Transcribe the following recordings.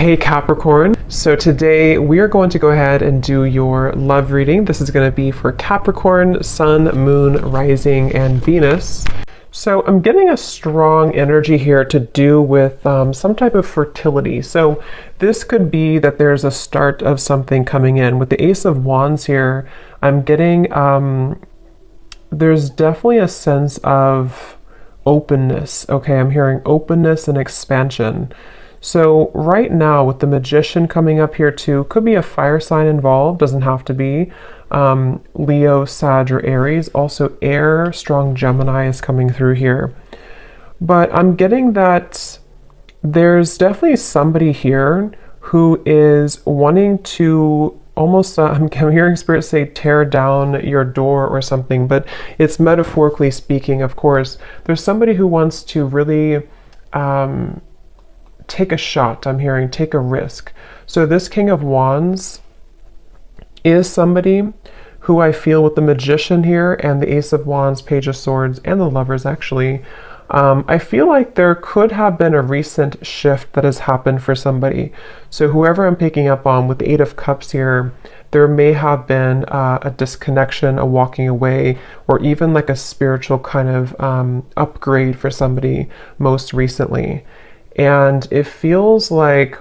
Hey Capricorn, so today we are going to go ahead and do your love reading. This is going to be for Capricorn, Sun, Moon, Rising, and Venus. So I'm getting a strong energy here to do with some type of fertility. So this could be that there's a start of something coming in. With the Ace of Wands here, I'm getting, there's definitely a sense of openness. Okay, I'm hearing openness and expansion. So right now with the Magician coming up here too, could be a fire sign involved, doesn't have to be. Leo, Sag, or Aries. Also air, strong Gemini is coming through here. But I'm getting that there's definitely somebody here who is wanting to almost, I'm hearing Spirit say tear down your door or something, but it's metaphorically speaking, of course. There's somebody who wants to really take a shot. I'm hearing take a risk. So this King of Wands is somebody who I feel with the Magician here and the Ace of Wands, Page of Swords, and the Lovers actually, I feel like there could have been a recent shift that has happened for somebody. So whoever I'm picking up on with the Eight of Cups here, there may have been a disconnection, a walking away, or even like a spiritual kind of upgrade for somebody most recently. And it feels like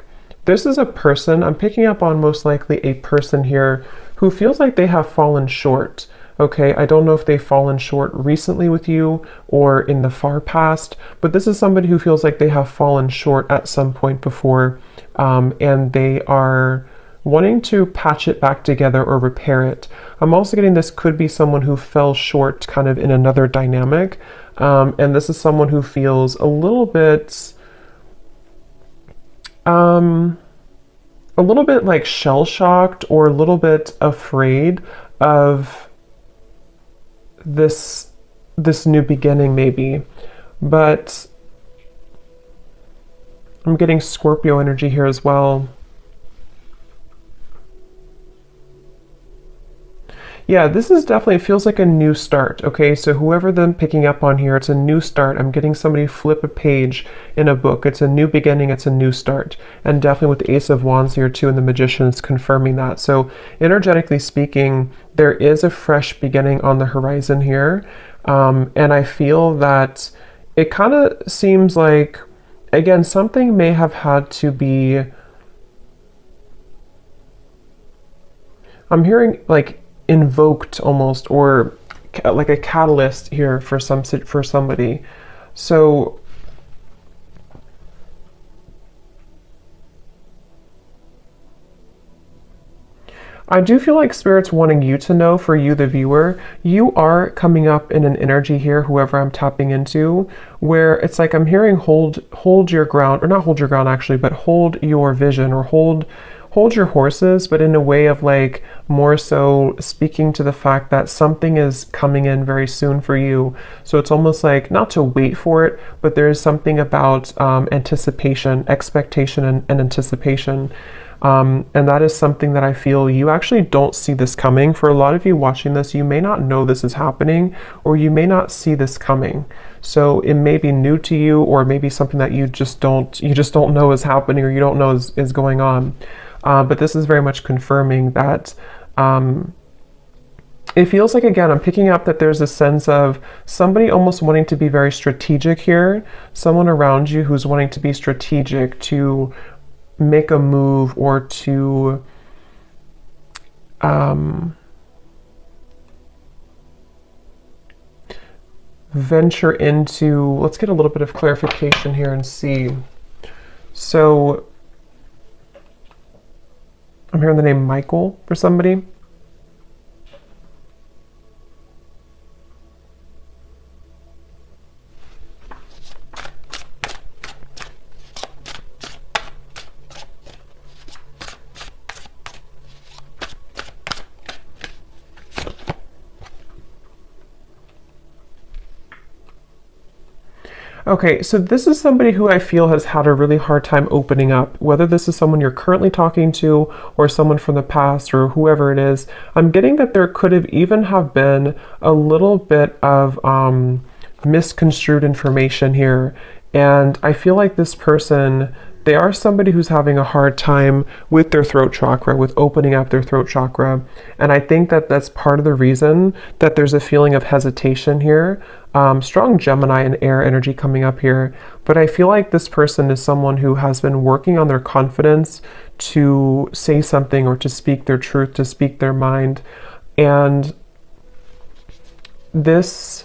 this is a person, I'm picking up on most likely a person here who feels like they have fallen short. Okay, I don't know if they've fallen short recently with you or in the far past, but this is somebody who feels like they have fallen short at some point before, and they are wanting to patch it back together or repair it. I'm also getting this could be someone who fell short kind of in another dynamic, and this is someone who feels a little bit like shell-shocked or a little bit afraid of this new beginning maybe. But I'm getting Scorpio energy here as well. Yeah, this is definitely, it feels like a new start, okay? So whoever I'm picking up on here, it's a new start. I'm getting somebody flip a page in a book. It's a new beginning, it's a new start. And definitely with the Ace of Wands here too, and the Magician is confirming that. So energetically speaking, there is a fresh beginning on the horizon here. And I feel that it kind of seems like, again, something may have had to be, I'm hearing like, invoked almost, or like a catalyst here for somebody. So I do feel like Spirit's wanting you to know, for you the viewer, you are coming up in an energy here, whoever I'm tapping into, where it's like I'm hearing hold your ground, or not hold your ground actually, but hold your vision, or hold your horses, but in a way of like more so speaking to the fact that something is coming in very soon for you. So it's almost like not to wait for it, but there is something about anticipation, expectation, and anticipation. And that is something that I feel you actually don't see this coming. For a lot of you watching this, you may not know this is happening, or you may not see this coming. So it may be new to you, or maybe something that you just don't know is happening, or you don't know is going on. But this is very much confirming that it feels like, again, I'm picking up that there's a sense of somebody almost wanting to be very strategic here, someone around you who's wanting to be strategic, to make a move, or to venture into, let's get a little bit of clarification here and see. So I'm hearing the name Michael for somebody. Okay, so this is somebody who I feel has had a really hard time opening up, whether this is someone you're currently talking to or someone from the past or whoever it is. I'm getting that there could have even have been a little bit of misconstrued information here. And I feel like this person they are somebody who's having a hard time with their throat chakra, with opening up their throat chakra. And I think that that's part of the reason that there's a feeling of hesitation here. Strong Gemini and air energy coming up here. But I feel like this person is someone who has been working on their confidence to say something or to speak their truth, to speak their mind. And this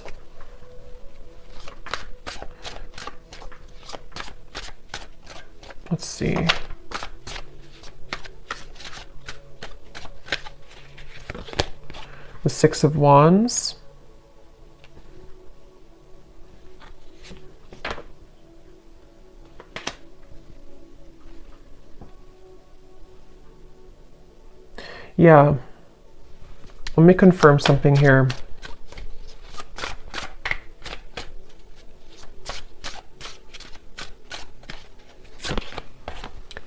let's see. The Six of Wands. Yeah. Let me confirm something here.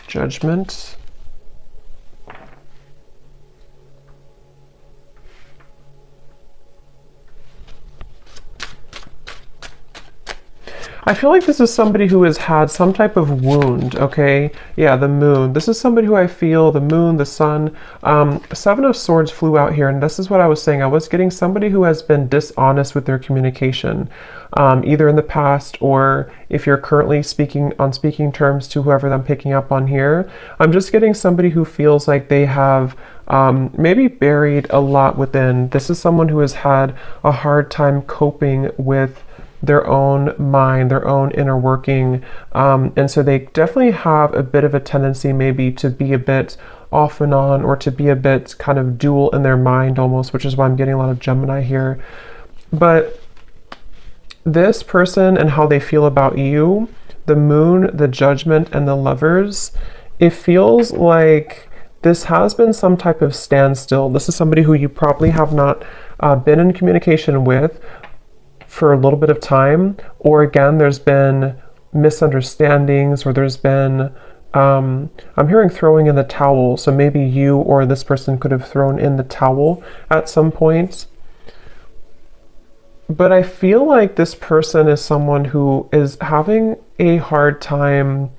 Judgment. I feel like this is somebody who has had some type of wound, okay? Yeah, the moon. This is somebody who I feel, the moon, the sun. Seven of Swords flew out here, and this is what I was saying. I was getting somebody who has been dishonest with their communication, either in the past or if you're currently speaking on speaking terms to whoever I'm picking up on here. I'm just getting somebody who feels like they have maybe buried a lot within. This is someone who has had a hard time coping with their own mind, their own inner working. And so they definitely have a bit of a tendency maybe to be a bit off and on, or to be a bit kind of dual in their mind almost, which is why I'm getting a lot of Gemini here. But this person and how they feel about you, the moon, the judgment, and the lovers, it feels like this has been some type of standstill. This is somebody who you probably have not been in communication with for a little bit of time, or again, there's been misunderstandings, or there's been, I'm hearing throwing in the towel. So maybe you or this person could have thrown in the towel at some point. But I feel like this person is someone who is having a hard time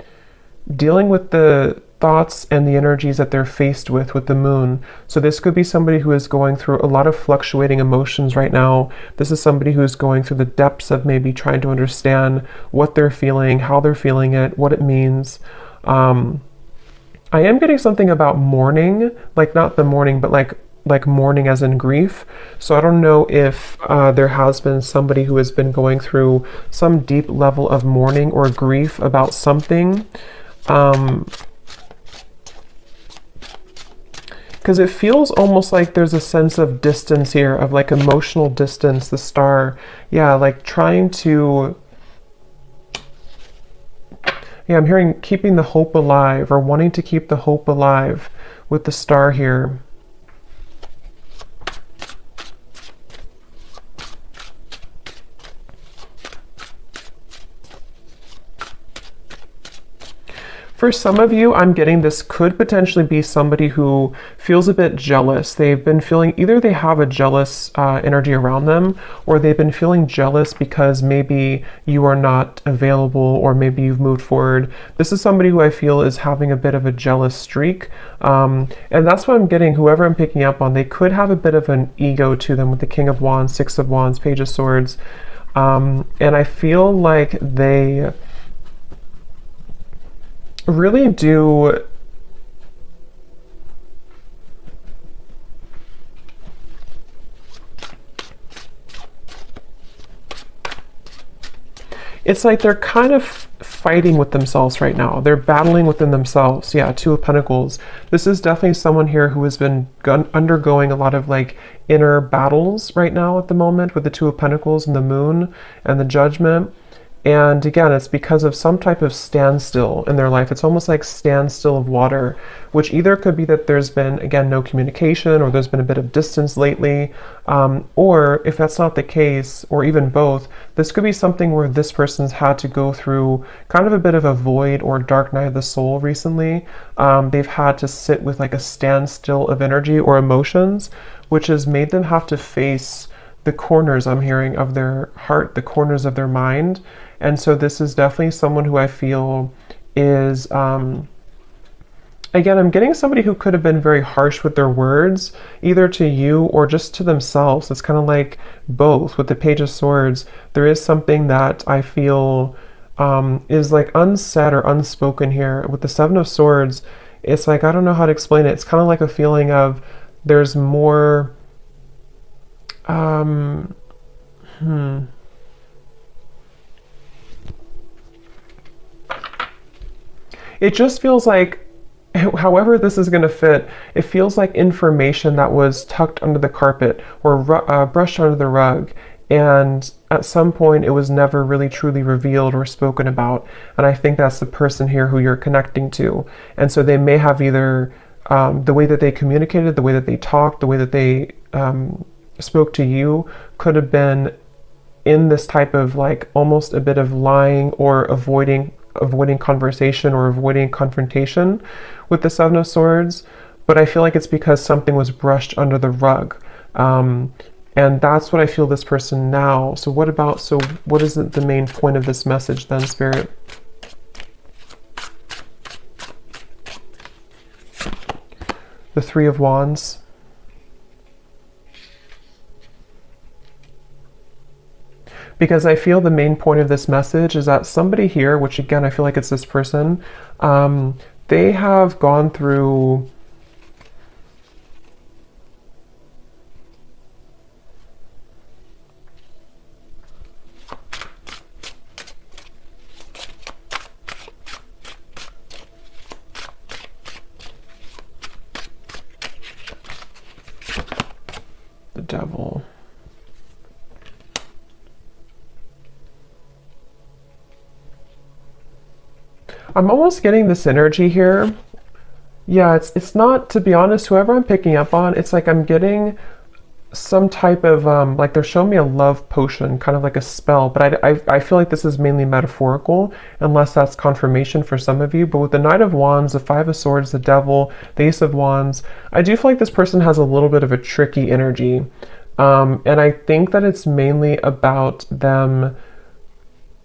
dealing with the thoughts and the energies that they're faced with the moon. So this could be somebody who is going through a lot of fluctuating emotions right now. This is somebody who is going through the depths of maybe trying to understand what they're feeling, how they're feeling it, what it means. I am getting something about mourning, like not the mourning, but like mourning as in grief. So I don't know if there has been somebody who has been going through some deep level of mourning or grief about something. Because it feels almost like there's a sense of distance here, of like emotional distance, the star. Yeah, like trying to, yeah, I'm hearing keeping the hope alive, or wanting to keep the hope alive with the star here. For some of you, I'm getting this could potentially be somebody who feels a bit jealous. They've been feeling, either they have a jealous energy around them, or they've been feeling jealous because maybe you are not available, or maybe you've moved forward. This is somebody who I feel is having a bit of a jealous streak. And that's what I'm getting, whoever I'm picking up on, they could have a bit of an ego to them with the King of Wands, Six of Wands, Page of Swords. And I feel like they really do it's like they're kind of fighting with themselves right now. They're battling within themselves. Yeah, Two of Pentacles. This is definitely someone here who has been undergoing a lot of like inner battles right now at the moment with the Two of Pentacles and the moon and the judgment. And again, it's because of some type of standstill in their life. It's almost like standstill of water, which either could be that there's been, again, no communication, or there's been a bit of distance lately. Or if that's not the case, or even both, this could be something where this person's had to go through kind of a bit of a void or dark night of the soul recently. They've had to sit with like a standstill of energy or emotions, which has made them have to face the corners, I'm hearing, of their heart, the corners of their mind. And so this is definitely someone who I feel is, again, I'm getting somebody who could have been very harsh with their words, either to you or just to themselves. It's kind of like both. With the Page of Swords, there is something that I feel is like unsaid or unspoken here. With the Seven of Swords, it's like, I don't know how to explain it. It's kind of like a feeling of there's more, it just feels like, however this is going to fit, it feels like information that was tucked under the carpet or brushed under the rug, and at some point it was never really truly revealed or spoken about. And I think that's the person here who you're connecting to. And so they may have either the way that they communicated, the way that they talked, the way that they spoke to you could have been in this type of like almost a bit of lying or avoiding conversation or avoiding confrontation with the Seven of Swords. But I feel like it's because something was brushed under the rug. And that's what I feel this person now. So what is the main point of this message then, Spirit? The Three of Wands. Because I feel the main point of this message is that somebody here, which again, I feel like it's this person, they have gone through the Devil. I'm almost getting this energy here. Yeah, it's not, to be honest, whoever I'm picking up on, it's like I'm getting some type of, like they're showing me a love potion, kind of like a spell, but I feel like this is mainly metaphorical, unless that's confirmation for some of you. But with the Knight of Wands, the Five of Swords, the Devil, the Ace of Wands, I do feel like this person has a little bit of a tricky energy. And I think that it's mainly about them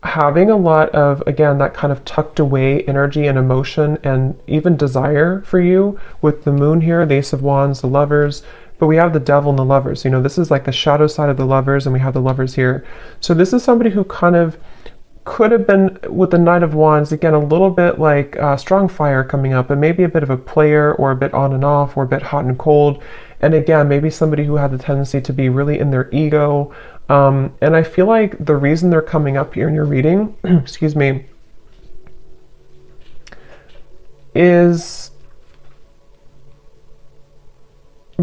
having a lot of, again, that kind of tucked away energy and emotion and even desire for you. With the Moon here, the Ace of Wands, the Lovers, but we have the Devil and the Lovers. You know, this is like the shadow side of the Lovers, and we have the Lovers here. So this is somebody who kind of could have been, with the Knight of Wands, again, a little bit like strong fire coming up, and maybe a bit of a player, or a bit on and off, or a bit hot and cold. And again, maybe somebody who had the tendency to be really in their ego. And I feel like the reason they're coming up here in your reading, excuse me, is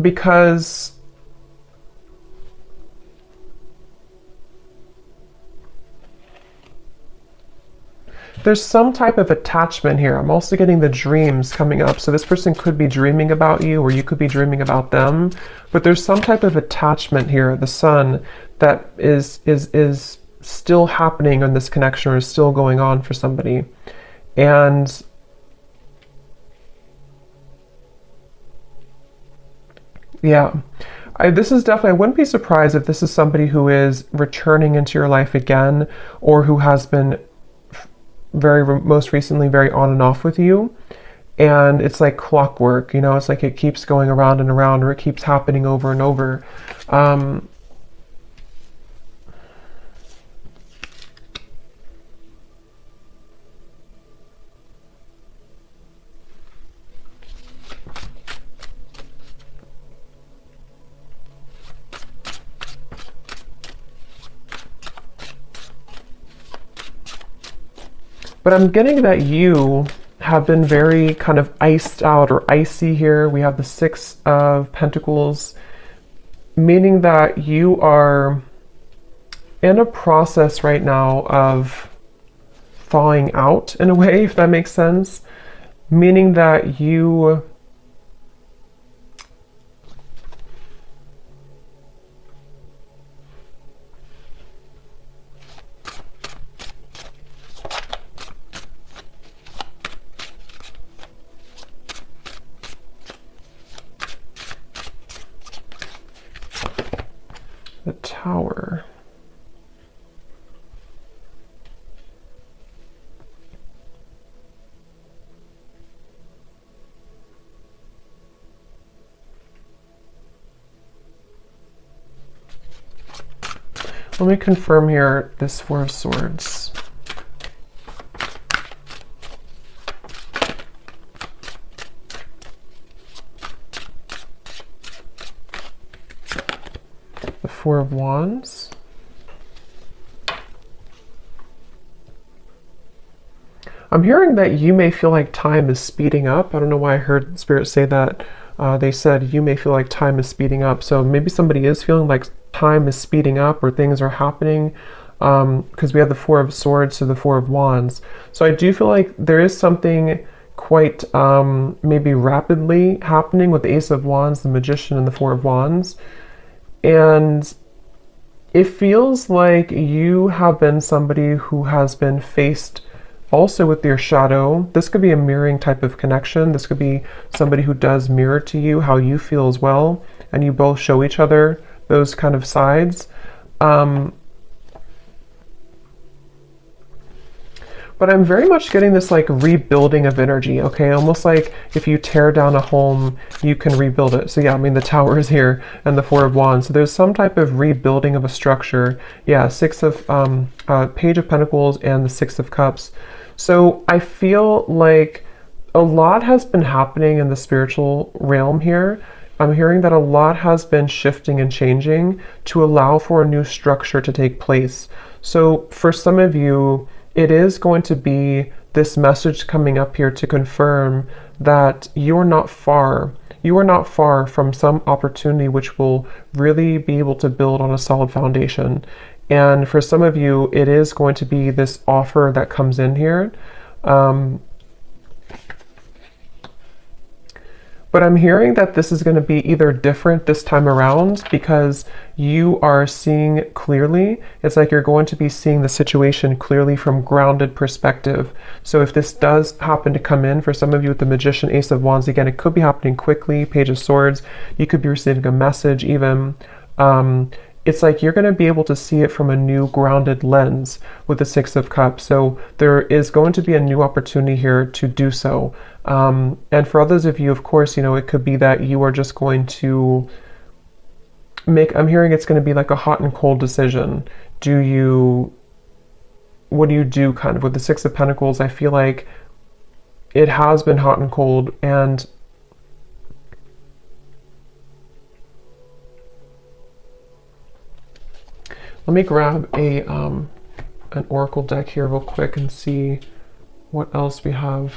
because there's some type of attachment here. I'm also getting the dreams coming up. So this person could be dreaming about you, or you could be dreaming about them. But there's some type of attachment here, the Sun, that is still happening in this connection, or is still going on for somebody. And yeah, this is definitely, I wouldn't be surprised if this is somebody who is returning into your life again, or who has been most recently very on and off with you. And it's like clockwork, you know, it's like it keeps going around and around, or it keeps happening over and over. But I'm getting that you have been very kind of iced out or icy here. We have the Six of Pentacles, meaning that you are in a process right now of thawing out, in a way, if that makes sense. Meaning that you the Tower. Let me confirm here this Four of Swords. The Four of Wands. I'm hearing that you may feel like time is speeding up. I don't know why I heard Spirit say that. They said you may feel like time is speeding up. So maybe somebody is feeling like time is speeding up or things are happening, because we have the Four of Swords to the Four of Wands. So I do feel like there is something quite maybe rapidly happening with the Ace of Wands, the Magician, and the Four of Wands. And it feels like you have been somebody who has been faced also with your shadow. This could be a mirroring type of connection. This could be somebody who does mirror to you how you feel as well, and you both show each other those kind of sides. But I'm very much getting this like rebuilding of energy, okay? Almost like if you tear down a home, you can rebuild it. So yeah, I mean, the Tower is here and the Four of Wands. So there's some type of rebuilding of a structure. Yeah, Page of Pentacles and the Six of Cups. So I feel like a lot has been happening in the spiritual realm here. I'm hearing that a lot has been shifting and changing to allow for a new structure to take place. So for some of you, it is going to be this message coming up here to confirm that you're not far. You are not far from some opportunity which will really be able to build on a solid foundation. And for some of you, it is going to be this offer that comes in here. But I'm hearing that this is going to be either different this time around because you are seeing clearly. It's like you're going to be seeing the situation clearly from grounded perspective. So if this does happen to come in for some of you with the Magician, Ace of Wands, again, it could be happening quickly, Page of Swords. You could be receiving a message even. It's like you're going to be able to see it from a new grounded lens with the Six of Cups. So there is going to be a new opportunity here to do so. And for others of you, of course, you know, it could be that you are just going to I'm hearing it's going to be like a hot and cold decision. What do you do kind of with the Six of Pentacles? I feel like it has been hot and cold, and let me grab an oracle deck here real quick and see what else we have.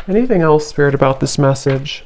Anything else, Spirit, about this message?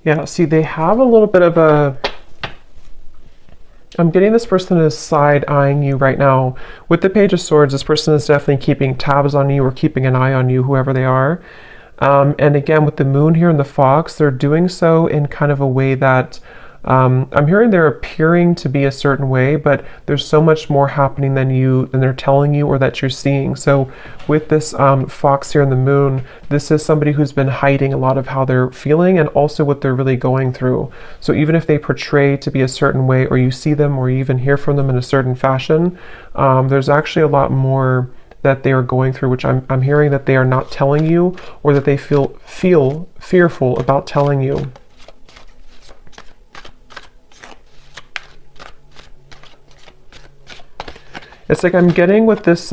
Yeah, see, they have a little bit of I'm getting this person is side-eyeing you right now. With the Page of Swords, this person is definitely keeping tabs on you or keeping an eye on you, whoever they are. And again, with the Moon here and the Fox, they're doing so in kind of a way that I'm hearing they're appearing to be a certain way, but there's so much more happening than they're telling you or that you're seeing. So with this Fox here and the Moon, this is somebody who's been hiding a lot of how they're feeling and also what they're really going through. So even if they portray to be a certain way, or you see them or you even hear from them in a certain fashion, there's actually a lot more that they are going through, which I'm hearing that they are not telling you, or that they feel fearful about telling you. It's like I'm getting with this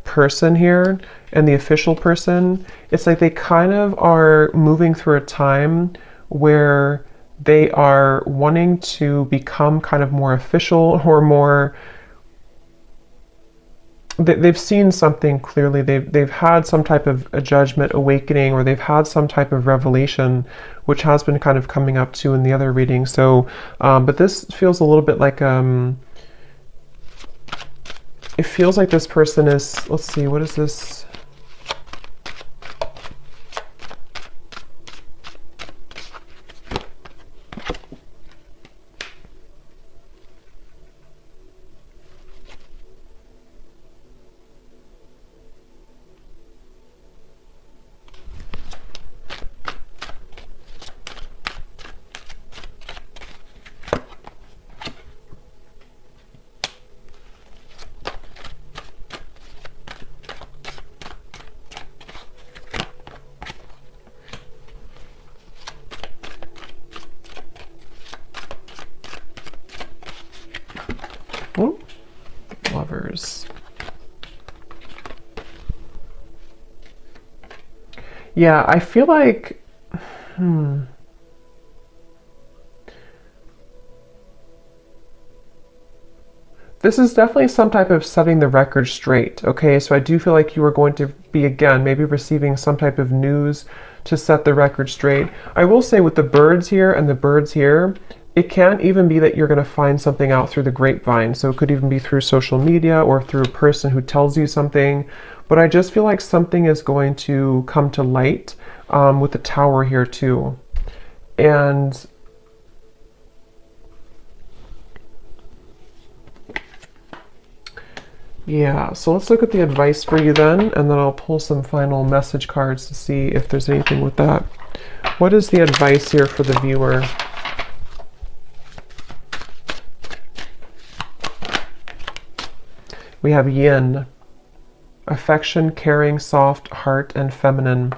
person here and the official person, it's like they kind of are moving through a time where they are wanting to become kind of more official or more they've seen something clearly. They've had some type of a judgment awakening, or they've had some type of revelation, which has been kind of coming up too in the other reading. So, but this feels a little bit like it feels like this person is, let's see, what is this? Ooh, Lovers. Yeah, I feel like, this is definitely some type of setting the record straight, okay? So I do feel like you are going to be, again, maybe receiving some type of news to set the record straight. I will say with the birds here and the birds here, it can even be that you're going to find something out through the grapevine. So it could even be through social media or through a person who tells you something. But I just feel like something is going to come to light with the Tower here too. And yeah, so let's look at the advice for you then, and then I'll pull some final message cards to see if there's anything with that. What is the advice here for the viewer? We have yin, affection, caring, soft, heart, and feminine.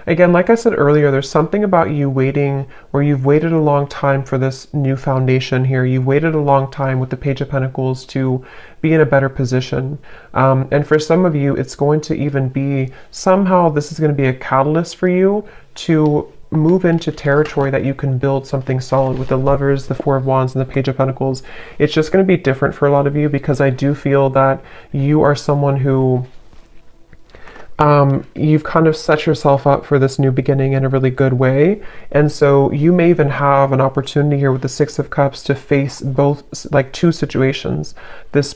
Again, like I said earlier, there's something about you waiting, where you've waited a long time for this new foundation here. You've waited a long time with the Page of Pentacles to be in a better position. And for some of you, it's going to even be, somehow this is going to be a catalyst for you to move into territory that you can build something solid with the Lovers, the Four of Wands, and the Page of Pentacles. It's just going to be different for a lot of you, because I do feel that you are someone who you've kind of set yourself up for this new beginning in a really good way. And so you may even have an opportunity here with the Six of Cups to face both, like two situations. This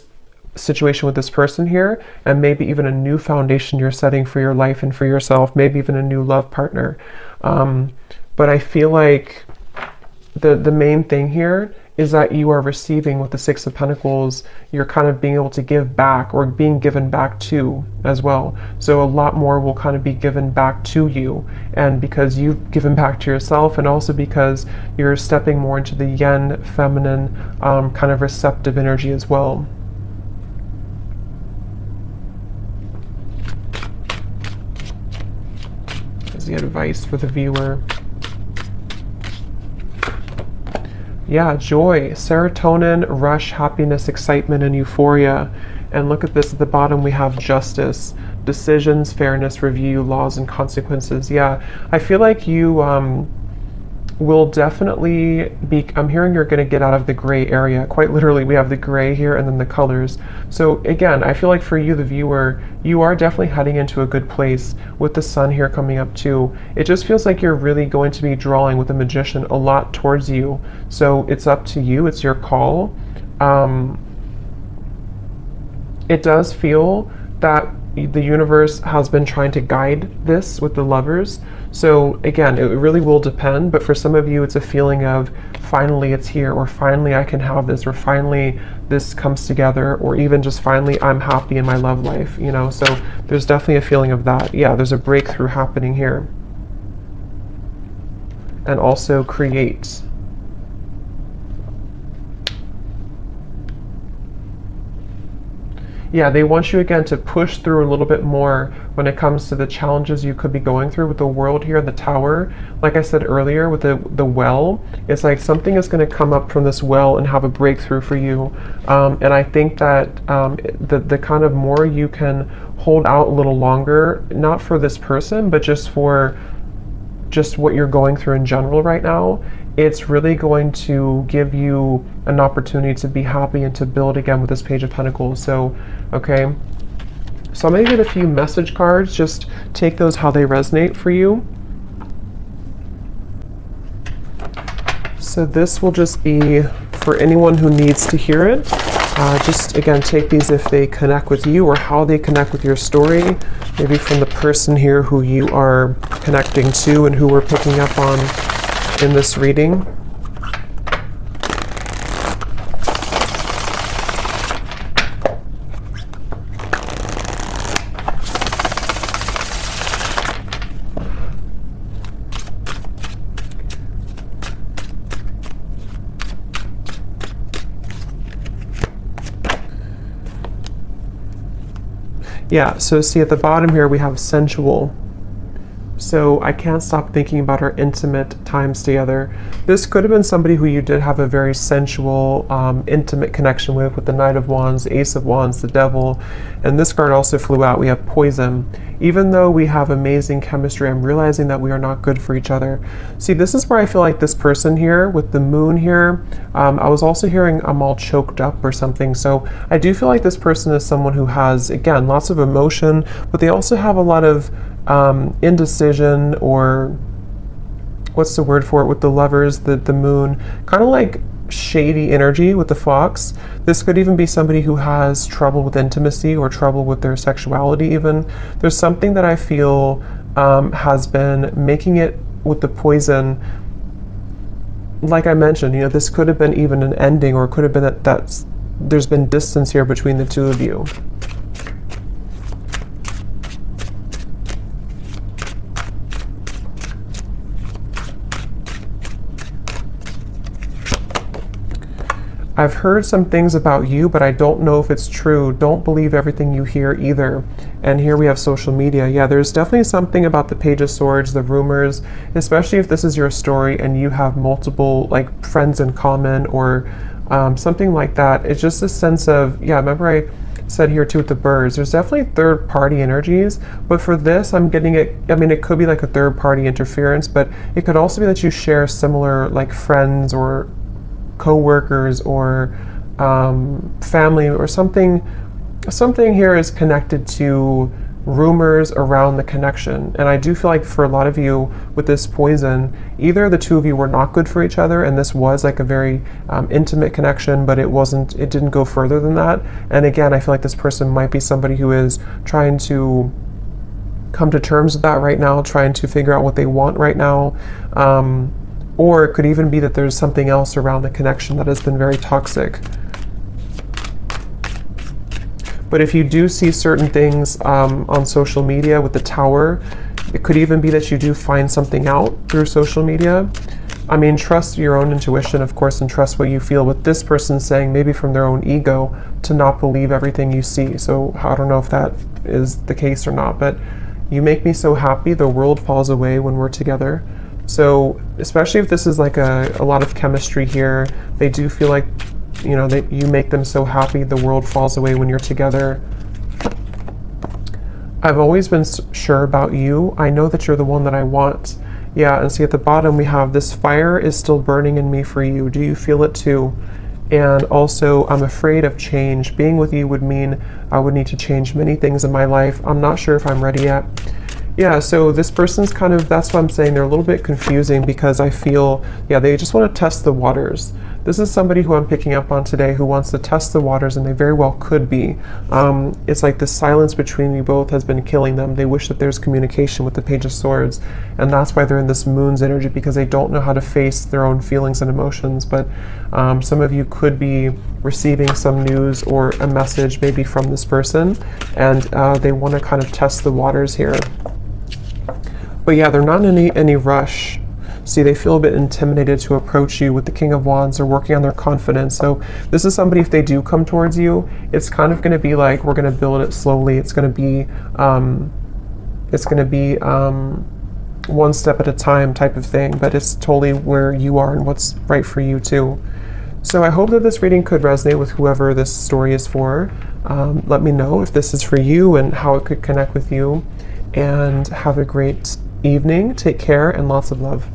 situation with this person here, and maybe even a new foundation you're setting for your life and for yourself, maybe even a new love partner. But I feel like the main thing here is that you are receiving with the Six of Pentacles. You're kind of being able to give back, or being given back to as well. So a lot more will kind of be given back to you, and because you've given back to yourself, and also because you're stepping more into the yin, feminine, kind of receptive energy as well. Is the advice for the viewer. Yeah, joy, serotonin, rush, happiness, excitement, and euphoria. And look at this at the bottom, we have justice, decisions, fairness, review, laws, and consequences. Yeah, I feel like you will definitely be, I'm hearing you're going to get out of the gray area. Quite literally, we have the gray here and then the colors. So again, I feel like for you, the viewer, you are definitely heading into a good place with the sun here coming up too. It just feels like you're really going to be drawing with the Magician a lot towards you. So it's up to you. It's your call. It does feel that the universe has been trying to guide this with the Lovers. So again, it really will depend, but for some of you, it's a feeling of finally it's here, or finally I can have this, or finally this comes together, or even just finally I'm happy in my love life, you know? So there's definitely a feeling of that. Yeah, there's a breakthrough happening here. And also create. Yeah, they want you again to push through a little bit more when it comes to the challenges you could be going through with the World here, the Tower. Like I said earlier with the well, it's like something is going to come up from this well and have a breakthrough for you. And I think that the kind of more you can hold out a little longer, not for this person, but just for just what you're going through in general right now, it's really going to give you an opportunity to be happy and to build again with this Page of Pentacles. So, okay. So I'm going to get a few message cards. Just take those how they resonate for you. So this will just be for anyone who needs to hear it. Just again, take these if they connect with you or how they connect with your story. Maybe from the person here who you are connecting to and who we're picking up on in this reading. Yeah, so see at the bottom here we have sensual. So I can't stop thinking about our intimate times together. This could have been somebody who you did have a very sensual, intimate connection with the Knight of Wands, the Ace of Wands, the Devil. And this card also flew out. We have poison. Even though we have amazing chemistry, I'm realizing that we are not good for each other. See, this is where I feel like this person here with the moon here, I was also hearing I'm all choked up or something. So I do feel like this person is someone who has, again, lots of emotion, but they also have a lot of indecision, or what's the word for it with the Lovers, the moon, kind of like shady energy with the Fox. This could even be somebody who has trouble with intimacy or trouble with their sexuality even. There's something that I feel has been making it with the poison. Like I mentioned, you know, this could have been even an ending, or it could have been that there's been distance here between the two of you. I've heard some things about you, but I don't know if it's true. Don't believe everything you hear either. And here we have social media. Yeah, there's definitely something about the Page of Swords, the rumors, especially if this is your story and you have multiple like friends in common or something like that. It's just a sense of, yeah, remember I said here too with the birds, there's definitely third party energies, but for this I'm getting it, I mean, it could be like a third party interference, but it could also be that you share similar like friends or co-workers or family or something. Something here is connected to rumors around the connection. And I do feel like for a lot of you with this poison, either the two of you were not good for each other and this was like a very intimate connection, but it didn't go further than that. And again, I feel like this person might be somebody who is trying to come to terms with that right now, trying to figure out what they want right now. Or it could even be that there's something else around the connection that has been very toxic. But if you do see certain things on social media with the Tower, it could even be that you do find something out through social media. I mean, trust your own intuition, of course, and trust what you feel. With this person saying, maybe from their own ego, to not believe everything you see. So I don't know if that is the case or not, but you make me so happy, the world falls away when we're together. So especially if this is like a lot of chemistry here, they do feel like, you know, that you make them so happy, the world falls away when you're together. I've always been sure about you. I know that you're the one that I want. Yeah, and see at the bottom we have this fire is still burning in me for you. Do you feel it too? And also, I'm afraid of change. Being with you would mean I would need to change many things in my life. I'm not sure if I'm ready yet. Yeah, so this person's kind of, that's what I'm saying, they're a little bit confusing because I feel, yeah, they just want to test the waters. This is somebody who I'm picking up on today who wants to test the waters, and they very well could be. It's like the silence between you both has been killing them. They wish that there's communication with the Page of Swords, and that's why they're in this Moon's energy, because they don't know how to face their own feelings and emotions. But some of you could be receiving some news or a message maybe from this person, and they want to kind of test the waters here. But yeah, they're not in any rush. See, they feel a bit intimidated to approach you with the King of Wands. They're working on their confidence. So this is somebody, if they do come towards you, it's kind of going to be like, we're going to build it slowly. It's going to be one step at a time type of thing, but it's totally where you are and what's right for you too. So I hope that this reading could resonate with whoever this story is for. Let me know if this is for you and how it could connect with you, and have a great evening. Take care and lots of love.